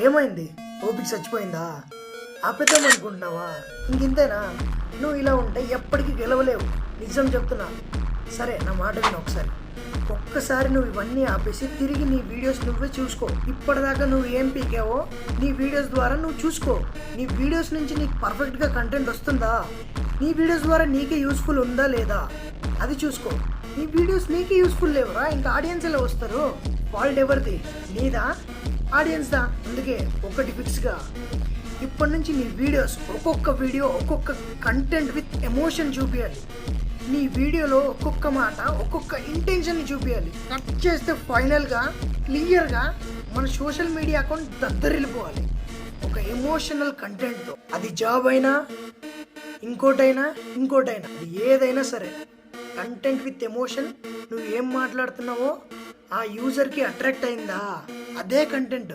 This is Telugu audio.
ఏమైంది? ఓపిక చచ్చిపోయిందా? ఆపేద్దాం అనుకుంటున్నావా? ఇంకింతేనా? నువ్వు ఇలా ఉంటే ఎప్పటికీ గెలవలేవు. నిజం చెప్తున్నా. సరే నా మాట విను ఒకసారి. ఒక్కసారి నువ్వు ఇవన్నీ ఆపేసి తిరిగి నీ వీడియోస్ నువ్వే చూసుకో. ఇప్పటిదాకా నువ్వు ఏం పీకావో నీ వీడియోస్ ద్వారా నువ్వు చూసుకో. నీ వీడియోస్ నుంచి నీకు పర్ఫెక్ట్గా కంటెంట్ వస్తుందా? నీ వీడియోస్ ద్వారా నీకే యూస్ఫుల్ ఉందా లేదా అది చూసుకో. నీ వీడియోస్ నీకే యూస్ఫుల్ లేవరా, ఇంకా ఆడియన్స్ ఎలా వస్తారు? ఫాల్ట్ ఎవరిది? నీదా ఆడియన్స్దా? అందుకే ఒకటి ఫిక్స్గా ఇప్పటి నుంచి నీ వీడియోస్ ఒక్కొక్క వీడియో ఒక్కొక్క కంటెంట్ విత్ ఎమోషన్ చూపించాలి. నీ వీడియోలో ఒక్కొక్క మాట ఒక్కొక్క ఇంటెన్షన్ని చూపించాలి. కట్ చేస్తే ఫైనల్గా క్లియర్గా మన సోషల్ మీడియా అకౌంట్ దద్దరిల్లిపోవాలి ఒక ఎమోషనల్ కంటెంట్తో. అది జాబ్ అయినా ఇంకోటైనా అది ఏదైనా సరే కంటెంట్ విత్ ఎమోషన్. నువ్వు ఏం మాట్లాడుతున్నావో ఆ యూజర్కి అట్రాక్ట్ అయిందా, అదే కంటెంట్.